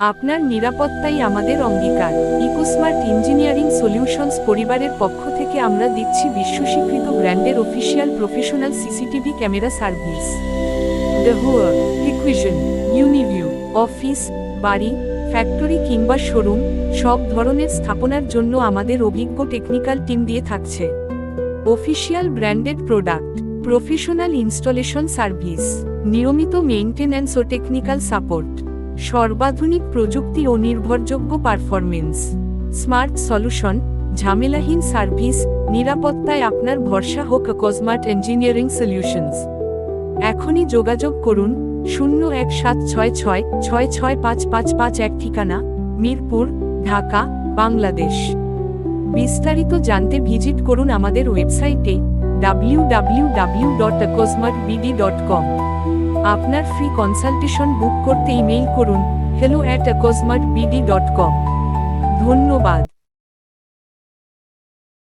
আপনার নিরাপত্তাই আমাদের অঙ্গীকার। ইকোস্মার্ট ইঞ্জিনিয়ারিং সলিউশনস পরিবারের পক্ষ থেকে আমরা দিচ্ছি বিশ্বস্বীকৃত ব্র্যান্ডের official professional CCTV camera service. The equation, Uniview, office, বাড়ি, ফ্যাক্টরি কিংবা শোরুম, সব ধরনের স্থাপনার জন্য আমাদের অভিজ্ঞ টেকনিক্যাল টিম দিয়ে থাকছে। Official branded product, professional installation service, নিয়মিত মেইনটেন্যান্স ও টেকনিক্যাল সাপোর্ট, সর্বাধুনিক প্রযুক্তি ও নির্ভরযোগ্য পারফরমেন্স, স্মার্ট সলিউশন, ঝামেলাহীন সার্ভিস, নিরাপত্তায় আপনার ভরসা হোক ইকোস্মার্ট ইঞ্জিনিয়ারিং সলিউশনস। এখনই যোগাযোগ করুন 01766665551, ঠিকানা মিরপুর, ঢাকা, বাংলাদেশ। বিস্তারিত জানতে ভিজিট করুন আমাদের ওয়েবসাইটে www.ecosmartbd.com। আপনার ফ্রি কনসালটেশন বুক করতে ইমেইল করুন hello@ecosmartbd.com। ধন্যবাদ।